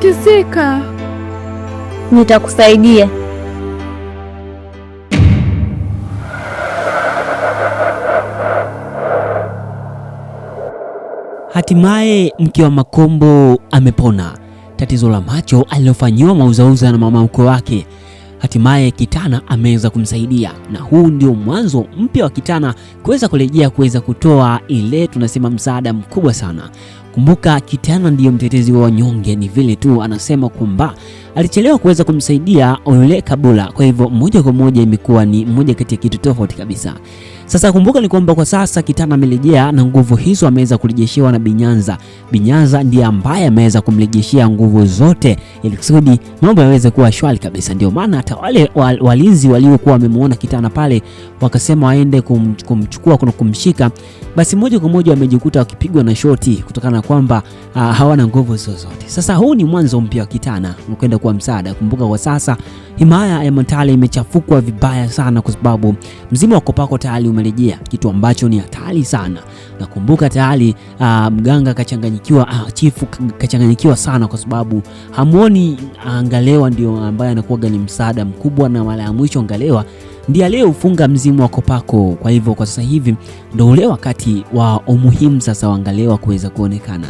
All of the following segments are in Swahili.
nimetatizika. Nitakusaidia. Hatimaye mke wa Makombo amepona tatizo la macho alilofanyiwa mauzauza na mama mkwe wake. Hatimaye Kitana ameweza kumsaidia, na huu ndio mwanzo mpya wa Kitana kuweza kurejea, kuweza kutoa ile tunasema msaada mkubwa sana. Kumbuka Kitana ndiyo mtetezi wa wanyonge, ni vile tu anasema kwamba alichelewa kuweza kumsaidia yule Kabula. Kwa hivyo moja kwa moja imekuwa ni moja kati ya kitu tofauti kabisa. Sasa kumbuka ni kwamba kwa sasa Kitana amerejea na nguvu hizo ameweza kurejeshewa na Binyanza. Binyanza ndiye ambaye ameweza kumrejeshea nguvu zote ili kusudi mambo yaweze kuwa shwari kabisa. Ndio maana hata wale walinzi waliokuwa wamemuona Kitana pale wakasema waende kumchukua kuna kumshika, basi moja kwa moja wamejikuta wakipigwa na shoti kutokana na kwamba hawana nguvu zozote. Sasa huu ni mwanzo mpya wa Kitana unakwenda kuwa msaada. Kumbuka kwa sasa himaya ya Matale imechafukwa vibaya sana kwa sababu mzimu wa Kopako tayari umerejea, kitu ambacho ni hatari sana. Na kumbuka tayari mganga kachanganyikiwa, chifu kachanganyikiwa sana kwa sababu hamuoni Ngalewa ndio ambaye anakuwa ni msaada mkubwa, na mara ya mwisho Ngalewa ndiye aliyeufunga mzimu wa Kopako. Kwa hivyo kwa sasa hivi ndio ule wakati wa umuhimu sasa wa Ngalewa kuweza kuonekana.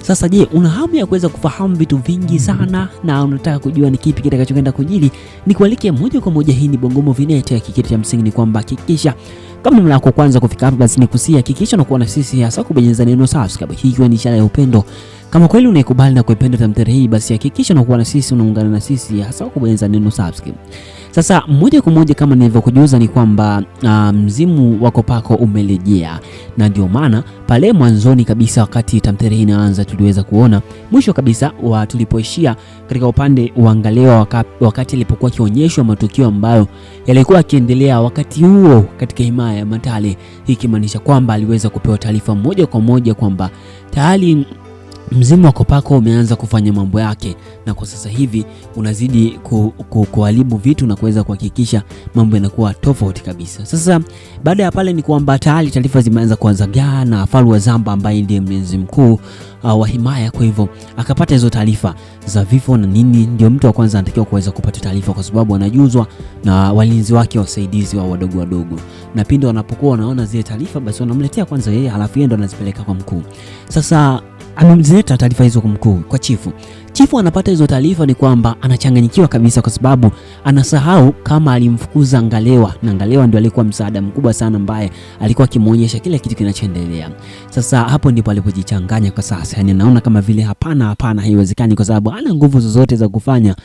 Sasa je, una hamu ya kuweza kufahamu vitu vingi sana na unataka kujua ni kipi kitakachokwenda kujili? Ni kualike moja kwa moja, hii ni Bongo Movie Net. Kitu cha msingi ni kwamba hakikisha kama mara yako kwanza kufika hapa, basi nikusia hakikisha unakuwa na sisi, hasa kubonyeza neno subscribe. Hii ikiwa ni ishara ya upendo. Kama kweli unaikubali na kuipenda tamthilia hii, basi hakikisha unakuwa na sisi, unaungana na sisi, hasa kubonyeza neno subscribe. Sasa moja kwa moja kama nilivyokujuza ni kwamba mzimu wa Kopako umerejea, na ndio maana pale mwanzoni kabisa wakati tamthilia hii inaanza tuliweza kuona mwisho kabisa wa tulipoishia katika upande wa Ngalewa wakati alipokuwa kionyeshwa matukio ambayo yalikuwa yakiendelea wakati huo katika himaya ya Matale, ikimaanisha kwamba aliweza kupewa taarifa moja kwa moja kwamba tayari mzimu wa Kopako umeanza kufanya mambo yake, na kwa sasa hivi unazidi kuharibu vitu na kuweza kuhakikisha mambo yanakuwa tofauti kabisa. Sasa baada ya pale ni kwamba tayari taarifa zimeanza kuanzagaa na Faru wa Zamba ambaye ndiye mlinzi mkuu wa himaya. Kwa hivyo akapata hizo taarifa za vifo na nini, ndio mtu wa kwanza anatakiwa kuweza kupata taarifa kwa sababu anajuzwa na walinzi wake wasaidizi wa wadogo, na pindi wanapokuwa wanaona zile taarifa basi wanamletea kwanza yeye, halafu yeye ndo anazipeleka kwa mkuu. Sasa amemzileta taarifa hizo kwa mkuu, kwa chifu. Chifu anapata hizo taarifa ni kwamba anachanganyikiwa kabisa kwa sababu anasahau kama alimfukuza Ngalewa, na Ngalewa ndio alikuwa msaada mkubwa sana ambaye alikuwa akimuonyesha kile kitu kinachoendelea. Sasa hapo ndipo alipojichanganya kwa sasa. Yaani anaona kama vile hapana, haiwezekani kwa sababu hana nguvu zozote za kufanya.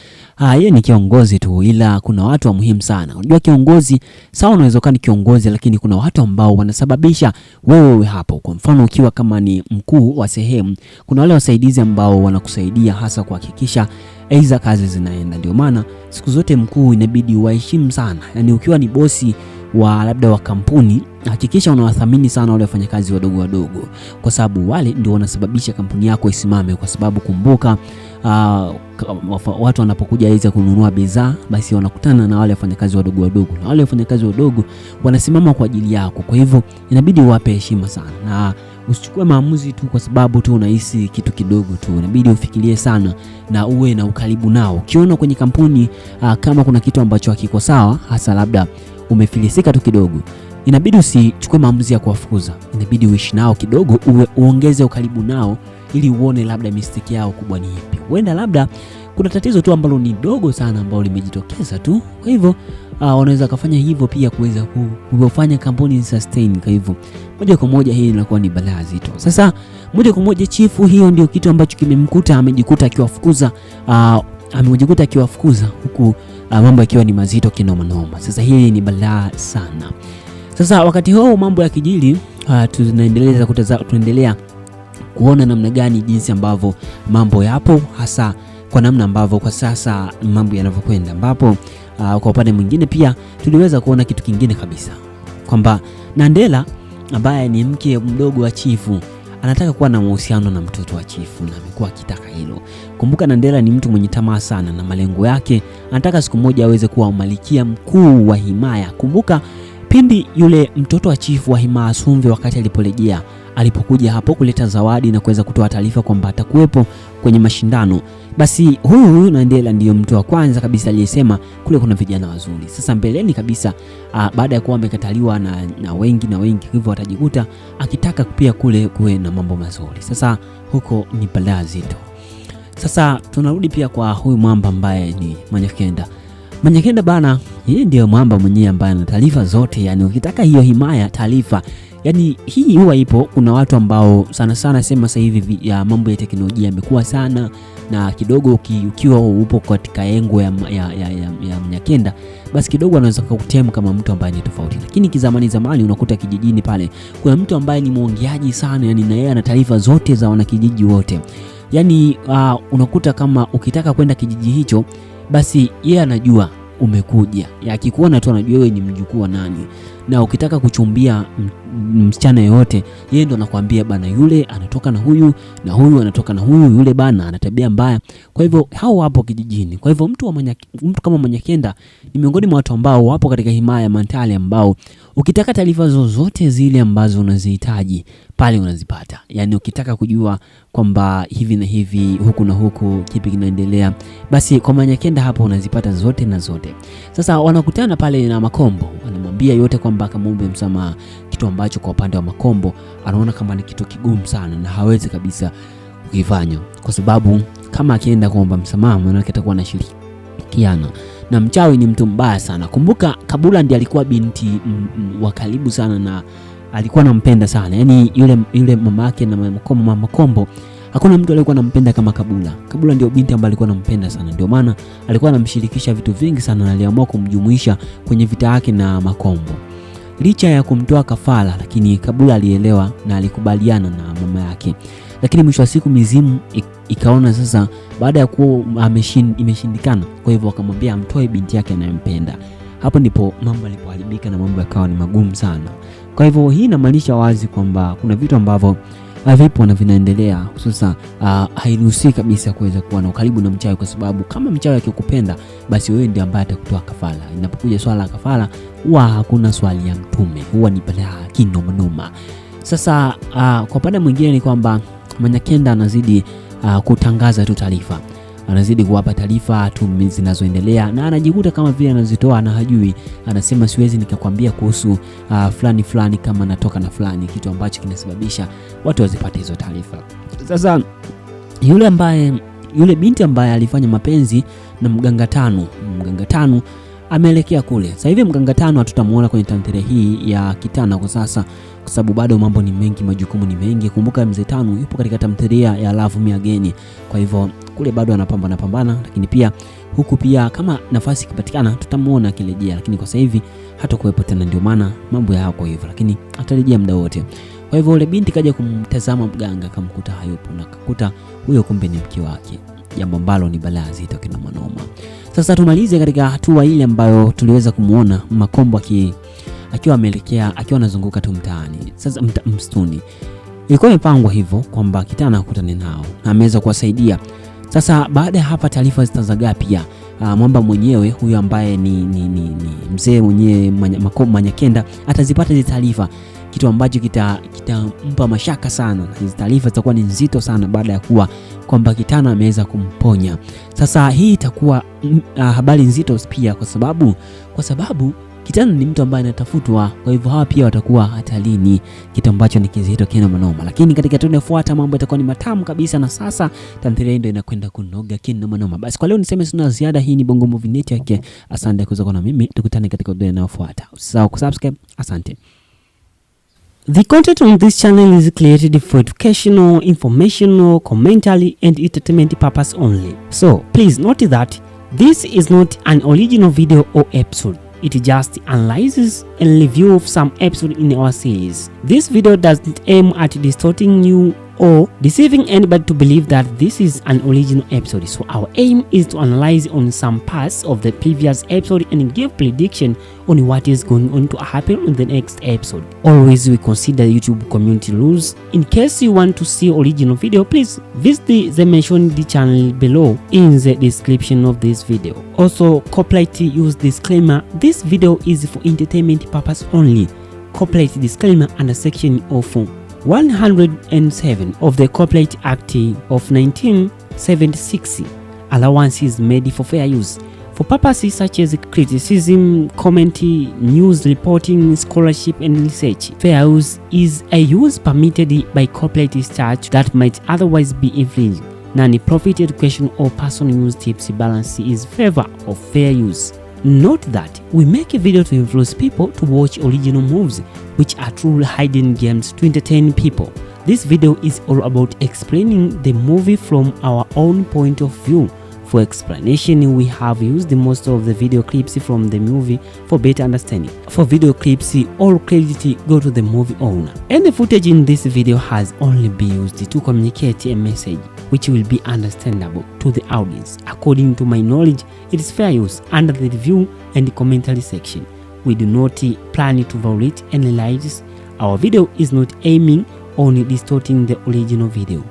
Yeye ni kiongozi tu, ila kuna watu wa muhimu sana. Unajua kiongozi, sawa unaweza kuwa ni kiongozi, lakini kuna watu ambao wanasababisha wewe hapo. Kwa mfano ukiwa kama ni mkuu wa sehemu, kuna wale wasaidizi ambao wanakusaidia hasa kuhakikisha aidha kazi zinaenda. Ndio maana siku zote mkuu inabidi waheshimu sana. Yaani ukiwa ni bosi wa labda wa kampuni, hakikisha unawathamini sana wale wafanyakazi wadogo, kwa sababu wale ndio wanasababisha kampuni yako isimame. Kwa sababu kumbuka watu wanapokuja aidha kununua bidhaa, basi wanakutana na wale wafanyakazi wadogo, na wale wafanyakazi wadogo wanasimama kwa ajili yako. Kwa hivyo inabidi uwape heshima sana, na usichukue maamuzi tu kwa sababu tu unahisi kitu kidogo tu. Inabidi ufikirie sana na uwe na ukaribu nao. Ukiona kwenye kampuni kama kuna kitu ambacho hakiko sawa, hasa labda umefilisika tu kidogo, inabidi usichukue maamuzi ya kuwafukuza. Inabidi uishi nao kidogo, uongeze ukaribu nao ili uone labda mistake yao kubwa ni ipi. Huenda labda kuna tatizo tu ambalo ni dogo sana ambalo limejitokeza tu. Kwa hivyo wanaweza kufanya hivyo pia kuweza kufanya kampuni sustain. Kwa hivyo moja kwa moja hii inakuwa ni balaa zito. Sasa moja kwa moja chifu, hiyo ndio kitu ambacho kimemkuta, amejikuta akiwafukuza huku mambo yakiwa ni mazito kinoma noma. Sasa hii ni balaa sana. Sasa wakati huo mambo ya kijili, tunaendelea kuona namna gani jinsi ambavyo mambo yapo, hasa kwa namna ambavyo kwa sasa mambo yanavyokwenda, ambapo kwa upande mwingine pia tuliweza kuona kitu kingine kabisa, kwamba Nandela ambaye ni mke mdogo wa chifu anataka kuwa na mahusiano na mtoto wa chifu, na amekuwa akitaka hilo. Kumbuka Nandela ni mtu mwenye tamaa sana, na malengo yake anataka siku moja aweze kuwa malikia mkuu wa himaya. Kumbuka pindi yule mtoto wa chifu wa himaya Sumve wakati aliporejea alipokuja hapo kuleta zawadi na kuweza kutoa taarifa kwamba atakuwepo kwenye mashindano, basi huyu Nandela ndiyo mtu wa kwanza kabisa aliyesema kule kuna vijana wazuri. Sasa mbeleni kabisa baada ya kuwa amekataliwa na wengi hivyo atajikuta akitaka pia kule kuwe na mambo mazuri. Sasa huko ni balaa zito. Sasa tunarudi pia kwa huyu mwamba ambaye ni Manyakenda. Manyakenda bana, yeye ndio mwamba mwenyewe ambaye ana taarifa zote, yani ukitaka hiyo himaya taarifa. Yani hii huwa ipo. Kuna watu ambao sana sema sasa hivi ya mambo ya teknolojia yamekuwa sana, na kidogo ukiwa upo katika engo ya Manyakenda, basi kidogo anaweza kukutemu kama mtu ambaye ni tofauti. Lakini zamani unakuta kijijini pale kuna mtu ambaye ni muongeaji sana, yani na yeye ana taarifa zote za wanakijiji wote. Yani unakuta kama ukitaka kwenda kijiji hicho, basi yeye anajua umekuja. Akikuona tu anajua wewe ni mjukuu wa nani. Na ukitaka kuchumbia msichana yote, yeye ndo anakuambia bana, yule anatoka na huyu na huyu anatoka na huyu, yule bana ana tabia mbaya. Kwa hivyo hao wapo kijijini. Kwa hivyo mtu kama Manyakenda ni miongoni mwa watu ambao wapo katika himaya mentali, ambao ukitaka taarifa zozote zile ambazo unazihitaji pale unazipata. Yani ukitaka kujua kwamba hivi na hivi, huku na huku, kipi kinaendelea, basi kwa Manyakenda hapo unazipata zote na zote. Sasa wanakutana pale na Makombo, wanamwambia yote kwamba akamwombe msamaha, kitu ambacho kwa upande wa Makombo anaona kama ni kitu kigumu sana na hawezi kabisa kukifanya, kwa sababu kama akienda kuomba msamaha maana atakuwa anashirikiana na mchawi. Ni mtu mbaya sana. Kumbuka Kabula ndiye alikuwa binti wa karibu sana na alikuwa anampenda sana. Yani yule mama yake na Makombo, hakuna mtu aliyekuwa anampenda kama Kabula. Kabula ndio binti ambaye alikuwa anampenda sana. Ndio maana alikuwa anamshirikisha vitu vingi sana na aliamua kumjumuisha kwenye vita yake na Makombo. Licha ya kumtoa kafara, lakini Kabula alielewa na alikubaliana na mama yake. Lakini mwisho wa siku mizimu ikaona sasa baada ya kuwa imeshindikana, kwa hivyo akamwambia amtoe binti yake anayempenda. Hapo ndipo mambo yalipoharibika na mambo yakawa ni magumu sana. Kwa hivyo hii inamaanisha wazi kwamba kuna vitu ambavyo vipo na vinaendelea, hususa hairuhusi kabisa kuweza kuwa na ukaribu na mchawi, kwa sababu kama mchawi akikupenda, basi wewe ndiye ambaye atakutoa kafara. Inapokuja swala la kafara, huwa hakuna swali ya mtume, huwa ni balaa kinoma. Sasa kwa upande mwingine ni kwamba Manyakenda anazidi kutangaza tu taarifa, anazidi kuwapa taarifa tu zinazoendelea, na anajikuta kama vile anazitoa na hajui. Anasema siwezi nikakwambia kuhusu fulani kama natoka na fulani, kitu ambacho kinasababisha watu wazipate hizo taarifa. Sasa yule binti ambaye alifanya mapenzi na mganga tano ameelekea kule. Sasa hivi mganga tano hatutamuona kwenye tamthilia hii ya Kitana kwa sasa, kwa sababu bado mambo ni mengi, majukumu ni mengi. Kumbuka mzee Tano yupo katika tamthilia ya Love Me Again, kwa hivyo kule bado anapambana, lakini pia huku pia kama nafasi ikipatikana tutamuona akirejea, lakini kwa sasa hivi hatakuwepo tena. Ndio maana mambo yako hivyo, lakini atarejea muda wote. Kwa hivyo yule binti kaja kumtazama mganga, akamkuta hayupo, na akakuta huyo kumbe ni mke wake, jambo ambalo ni balaa zito kinoma. Sasa tumalize katika hatua ile ambayo tuliweza kumuona Makombo akiwa ameelekea, akiwa anazunguka tu mtaani. Sasa msituni ilikuwa imepangwa hivyo kwamba Kitana akutane nao na ameweza kuwasaidia. Sasa baada ya hapa taarifa zitazagaa pia. Mwamba mwenyewe huyu ambaye ni mzee mwenyewe Manyakenda atazipata hizo taarifa, kitu ambacho kitampa mashaka sana. Hizo taarifa zitakuwa ni nzito sana baada ya kuwa kwamba Kitana ameweza kumponya. Sasa hii itakuwa habari nzito pia kwa sababu Kitana ni mtu ambaye anatafutwa, kwa hivyo hawa pia watakuwa hatarini, kitu ambacho ni kizito kinoma. Lakini katika tunafuata mambo yatakuwa ni matamu kabisa, na sasa tamthilia ndio inakwenda kunoga kinoma. Basi kwa leo niseme sina ziada. Hii ni Bongo Movie Network. Asante kwa kuwa na mimi, tukutane katika video inayofuata. Usisahau kusubscribe. Asante. The content on this channel is created for educational, informational, commentary and entertainment purpose only. So please note that this is not an original video or episode. It just analyzes and review of some episode in our series. This video doesn't aim at distorting you or deceiving anybody to believe that this is an original episode. So our aim is to analyze on some parts of the previous episode and give prediction on what is going on to happen in the next episode. Always we consider YouTube community rules. In case you want to see original video, please visit the mentioned channel below in the description of this video. Also, copyright use disclaimer. This video is for entertainment purpose only. Copyright disclaimer under section of 107 of the Copyright Act of 1976 allowances made for fair use for purposes such as criticism, comment, news reporting, scholarship, and research. Fair use is a use permitted by copyright statute that might otherwise be infringed. Non-profit education or personal use tips balance is favor of fair use. Note that we make a video to influence people to watch original movies, which are truly hidden gems to entertain people. This video is all about explaining the movie from our own point of view. For explanation, we have used most of the video clips from the movie for better understanding. For video clips, all credit go to the movie owner. And the footage in this video has only been used to communicate a message which will be understandable to the audience. According to my knowledge, it is fair use under the review and commentary section. We do not plan to violate any rights. Our video is not aiming on distorting the original video.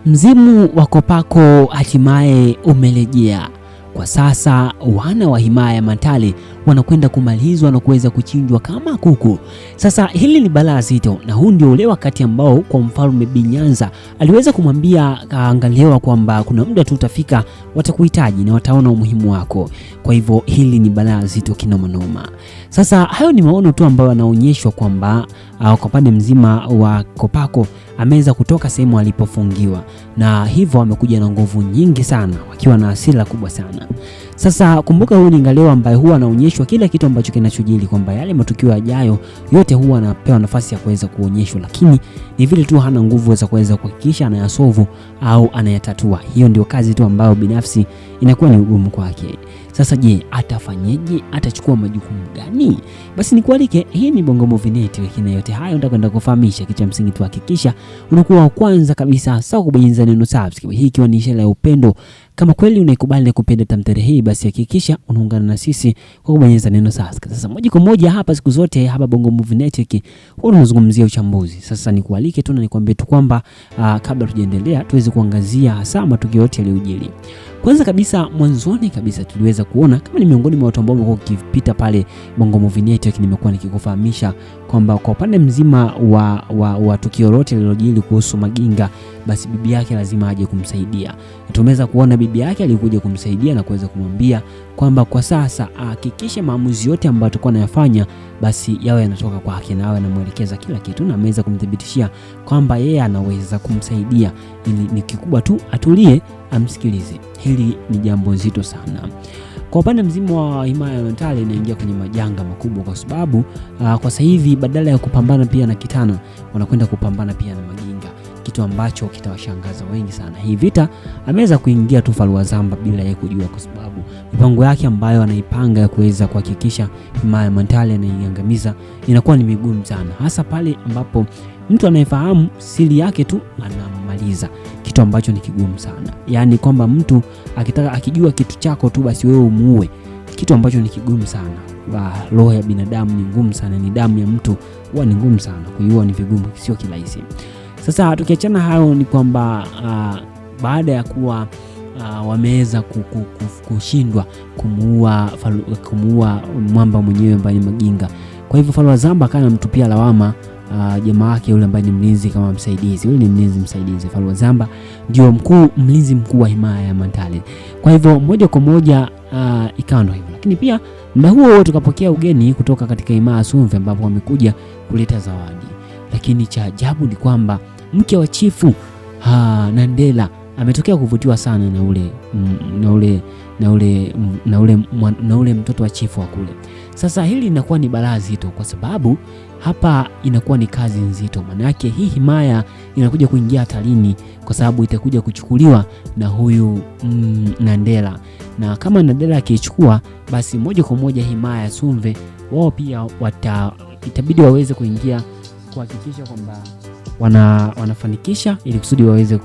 Mzimu wa Kopako hatimaye umerejea. Kwa sasa wana wa himaya ya Mantale wanakwenda kumalizwa na kuweza kuchinjwa kama kuku. Sasa hili ni balaa zito, na huu ndio ule wakati ambao kwa Mfalme Binyanza aliweza kumwambia Angalewa kwamba kuna muda tu utafika watakuhitaji na wataona umuhimu wako. Kwa hivyo hili ni balaa zito kinoma noma. Sasa hayo ni maono tu ambayo yanaonyeshwa kwamba kwa pande mzima wa Kopako ameweza kutoka sehemu alipofungiwa, na hivyo amekuja na nguvu nyingi sana wakiwa na hasira kubwa sana. Sasa kumbuka, huyu ni Angalewa ambaye huwa anaonyeshwa kila kitu ambacho kinachojili, kwamba yale matukio yajayo yote huwa anapewa nafasi ya kuweza kuonyeshwa, lakini ni vile tu hana nguvu za kuweza kuhakikisha anayasolve au anayatatua. Hiyo ndio kazi tu ambayo binafsi inakuwa ni ugumu kwake. Sasa je, atafanyeje? Atachukua majukumu gani? Basi nikualike, hii ni Bongo Movie Net, lakini yote hayo nitakwenda kufahamisha. Kitu cha msingi tu hakikisha unakuwa wa kwanza kabisa sawa kubonyeza neno subscribe, hii ikiwa ni ishara ya upendo. Kama kweli unaikubali na kupenda tamthilia hii, basi hakikisha unaungana na sisi kwa kubonyeza neno subscribe. Sasa moja kwa moja hapa, siku zote hapa Bongo Movie Net huwa tunazungumzia uchambuzi. Sasa nikualike tu na nikwambie tu kwamba kabla tujaendelea tuweze kuangazia hasa matukio yote yaliyojiri. Kwanza kabisa, mwanzoni kabisa tuliweza kuona, kama ni miongoni mwa watu ambao wamekuwa ukipita pale Bongo Movie Net, nimekuwa nikikufahamisha kwamba kwa upande mzima wa tukio lote lililojiri kuhusu Maginga, basi bibi yake lazima aje kumsaidia. Tumeweza kuona bibi yake alikuja kumsaidia na kuweza kumwambia kwamba kwa sasa hakikisha maamuzi yote ambayo atakuwa anayafanya basi yawe yanatoka kwake na awe anamuelekeza kila kitu, na ameweza kumthibitishia kwamba yeye anaweza kumsaidia, ili ni kikubwa tu atulie amsikilize. Hili ni jambo zito sana. Kwa upande mzima wa himaya ya Mantale inaingia kwenye majanga makubwa, kwa sababu kwa sasa hivi badala ya kupambana pia na Kitana, wanakwenda kupambana pia na Maginga, kitu ambacho kitawashangaza wengi sana. Hii vita ameweza kuingia tu Falwazamba bila yeye kujua, kwa sababu mipango yake ambayo anaipanga ya kuweza kuhakikisha himaya ya Mantale anaiangamiza inakuwa ni migumu sana, hasa pale ambapo mtu anayefahamu siri yake tu anamaliza, kitu ambacho ni kigumu sana. Yaani kwamba mtu akijua kitu chako tu basi wewe umuue, kitu ambacho ni kigumu sana. Roho ya binadamu ni ngumu sana, ni damu ya mtu huwa ni ngumu sana, kuiua ni vigumu, sio kirahisi. Sasa tukiachana hayo, ni kwamba baada ya kuwa wameweza kushindwa kumuua mwamba mwenyewe ambaye ni Maginga, kwa hivyo Falwazamba kana mtupia lawama jamaa wake yule ambaye ni mlinzi kama msaidizi. Yule ni mlinzi msaidizi, Falwazamba ndio mlinzi mkuu wa himaya ya Mantale. Kwa hivyo moja kwa moja ikawa ndio hivyo, lakini pia muda huo tukapokea ugeni kutoka katika himaya Sumve, ambapo wamekuja kuleta zawadi. Lakini cha ajabu ni kwamba mke wa chifu Nandela ametokea kuvutiwa sana na ule mtoto wa chifu wa kule. Sasa hili linakuwa ni balaa zito, kwa sababu hapa inakuwa ni kazi nzito. Maana yake hii himaya inakuja kuingia hatarini, kwa sababu itakuja kuchukuliwa na huyu Nandela, na kama Nandela akichukua, basi moja kwa moja himaya ya Sumve wao pia itabidi waweze kuingia kuhakikisha kwamba wanafanikisha ili kusudi waweze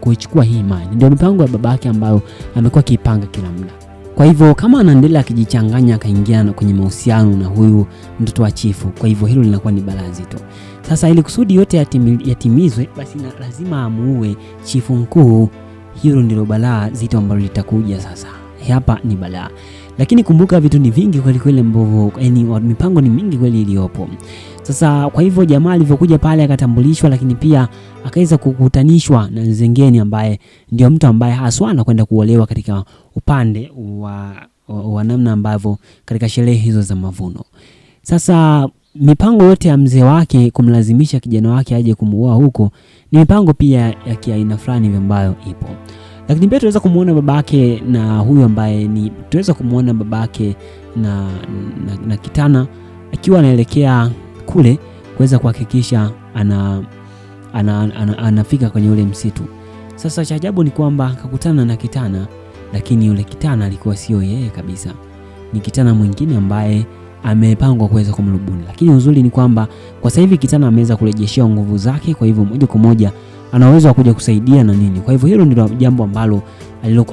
kuichukua hii himaya. Ndio mipango ya babake ambayo amekuwa akipanga kila muda. Kwa hivyo kama Nandela akijichanganya akaingia kwenye mahusiano na huyu mtoto wa chifu, kwa hivyo hilo linakuwa ni balaa zito. Sasa ili kusudi yote yatimizwe, basi lazima amuue chifu mkuu. Hilo ndilo balaa zito ambalo litakuja sasa. Hapa ni balaa. Lakini kumbuka vitu ni vingi kweli kweli ambavyo yani mipango ni mingi kweli iliyopo. Sasa kwa hivyo jamaa alivyokuja pale akatambulishwa, lakini pia akaweza kukutanishwa na Nzengeni ambaye ndio mtu ambaye haswa anakwenda kuolewa katika upande wa namna ambavyo katika sherehe hizo za mavuno. Sasa mipango yote ya mzee wake kumlazimisha kijana wake aje kumuoa huko ni mipango pia ya kiaina fulani ambayo ipo. Lakini pia tunaweza kumuona babake na huyu ambaye tunaweza kumuona babake na Kitana akiwa anaelekea kule kuweza kuhakikisha anafika kwenye ule msitu. Sasa cha ajabu ni kwamba akakutana na Kitana, lakini yule Kitana alikuwa sio yeye kabisa. Ni Kitana mwingine ambaye amepangwa kuweza kumrubuni. Lakini uzuri ni kwamba kwa sasa hivi Kitana ameweza kurejeshea nguvu zake, kwa hivyo moja kwa moja anaweza kuja kusaidia na nini. Kwa hivyo hilo ndilo jambo ambalo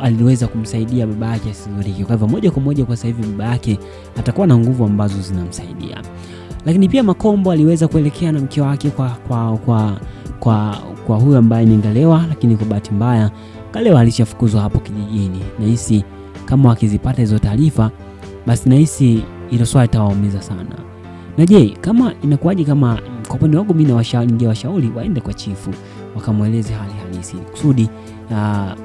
aliweza kumsaidia baba yake asidhurike. Kwa hivyo moja kwa moja kwa sasa hivi baba yake atakuwa na nguvu ambazo zinamsaidia. Lakini pia Makombo aliweza kuelekea na mke wake kwa huyu ambaye ni Ngalewa, lakini kwa bahati mbaya Ngalewa alishafukuzwa hapo kijijini. Nahisi kama wakizipata hizo taarifa, basi nahisi hilo swali litawaumiza sana. Na je, kama inakuwaje kama kwa upande wangu mimi ningewashauri waende kwa chifu wakamweleze hali halisi kusudi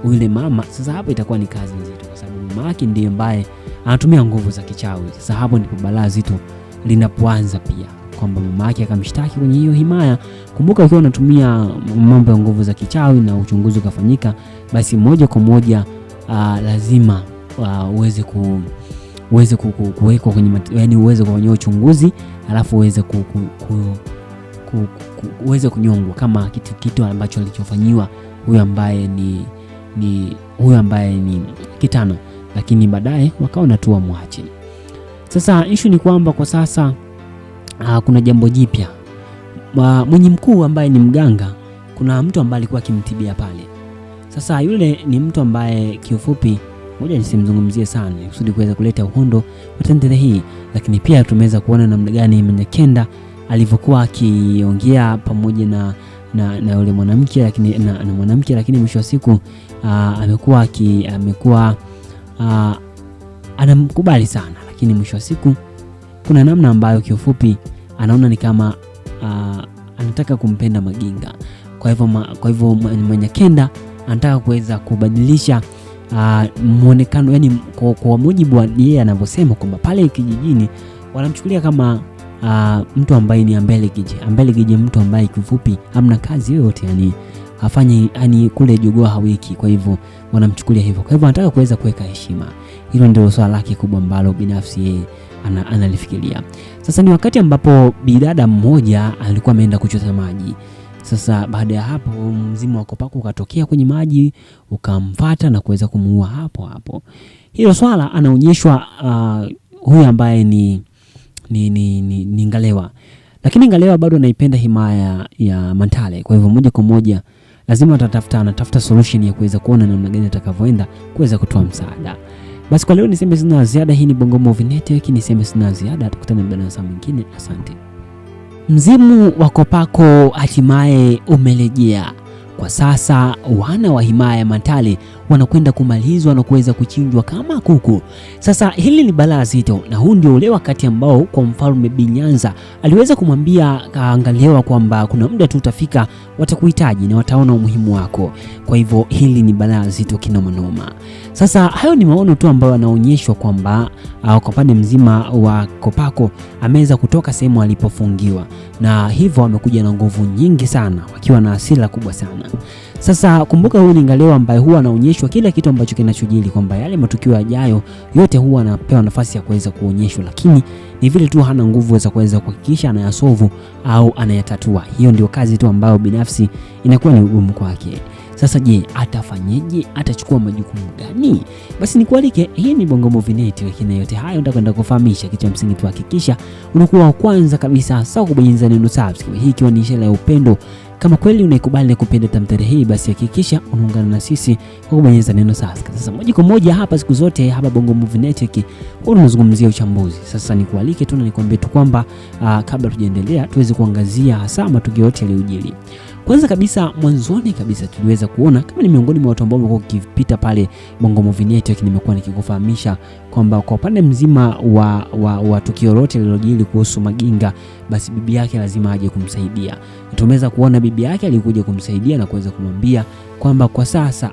yule mama. Sasa hapo itakuwa ni kazi nzito kwa sababu mama yake ndiye ambaye anatumia nguvu za kichawi. Sasa hapo ndipo balaa zito linapoanza pia, kwamba mama yake akamshtaki kwenye hiyo himaya. Kumbuka ukiwa unatumia mambo ya nguvu za kichawi na uchunguzi ukafanyika, basi moja kwa moja lazima uweze kuwekwa kwenye yani uweze kufanyia uchunguzi, alafu uweze kunyongwa kama kitu ambacho alichofanyiwa huyu ambaye ni Kitana, lakini baadaye wakaona tu wamwache. Sasa issue ni kwamba kwa sasa kuna jambo jipya. Mwenye mkuu ambaye ni mganga, kuna mtu ambaye alikuwa akimtibia pale. Sasa yule ni mtu ambaye kiufupi moja nisimzungumzie sana kusudi kuweza kuleta uhondo wa tendere hii, lakini pia tumeweza kuona namna gani Manyakenda alivyokuwa akiongea pamoja na yule mwanamke, lakini mwisho wa siku amekuwa anamkubali sana, lakini mwisho wa siku kuna namna ambayo kiufupi anaona ni kama anataka kumpenda Maginga. Kwa hivyo Manyakenda anataka kuweza kubadilisha muonekano, yani kwa mujibu wa yeye anavyosema kwamba pale kijijini wanamchukulia kama mtu ambaye ni Ambelegije, mtu ambaye kifupi hamna kazi yoyote, yani hafanyi, yani kule jogoo hawiki. Kwa hivyo wanamchukulia hivyo. Kwa hivyo anataka kuweza kuweka heshima. Hilo ndio swala lake kubwa ambalo binafsi yeye analifikiria. Sasa ni wakati ambapo bidada mmoja alikuwa ameenda kuchota maji. Sasa baada ya hapo mzimu wa Kopako ukatokea kwenye maji ukamfuata na kuweza kumuua hapo. Hilo swala anaonyeshwa huyu ambaye ni Ngalewa. Lakini Ngalewa bado anaipenda himaya ya Mantale. Kwa hivyo moja kwa moja lazima anatafuta solution ya kuweza kuona namna gani atakavyoenda kuweza kutoa msaada. Basi kwa leo niseme sina ziada. Hii ni Bongo Movie Network, niseme sina ziada. Tukutane mdanasa mwingine. Asante. Mzimu wa Kopako hatimaye umerejea. Kwa sasa wana wa himaya ya Mantale wanakwenda kumalizwa na kuweza kuchinjwa kama kuku. Sasa hili ni balaa zito, na huu ndio ule wakati ambao kwa Mfalme Binyanza aliweza kumwambia Ngalewa kwamba kuna muda tu utafika watakuhitaji na wataona umuhimu wako. Kwa hivyo hili ni balaa zito kinomanoma. Sasa hayo ni maono tu ambayo yanaonyeshwa kwamba kwa pande mzima wa Kopako ameweza kutoka sehemu alipofungiwa, na hivyo amekuja na nguvu nyingi sana, wakiwa na hasira kubwa sana. Sasa kumbuka, huyu ni Ngalewa ambaye huwa anaonyeshwa kila kitu ambacho kinachojili, kwamba yale matukio yajayo yote huwa anapewa nafasi ya kuweza kuonyeshwa, lakini ni vile tu hana nguvu za kuweza kuhakikisha anayasovu au anayatatua. Hiyo ndio kazi tu ambayo binafsi inakuwa ni ugumu kwake. Sasa je, atafanyeje? Atachukua majukumu gani? Basi nikualike, hii ni Bongo Movie Network, na yote hayo nitakwenda kufahamisha. Kitu cha msingi tu hakikisha unakuwa wa kwanza kabisa sawa kubonyeza neno subscribe, hii ikiwa ni ishara ya upendo. Kama kweli unaikubali na kupenda tamthilia hii, basi hakikisha unaungana na sisi kwa kubonyeza neno subscribe. Sasa moja kwa moja hapa, siku zote hapa Bongo Movie Network tunazungumzia uchambuzi. Sasa nikualike tu na nikwambie tu kwamba kabla tujaendelea tuweze kuangazia hasa matukio yote yaliyojiri. Kwanza kabisa mwanzoni kabisa tuliweza kuona, kama ni miongoni mwa watu ambao wamekuwa ukipita pale Bongo Movie Network, nimekuwa nikikufahamisha kwamba kwa upande mzima wa tukio lote lililojiri kuhusu Maginga, basi bibi yake lazima aje kumsaidia. Tumeweza kuona bibi yake alikuja kumsaidia na kuweza kumwambia kwamba kwa sasa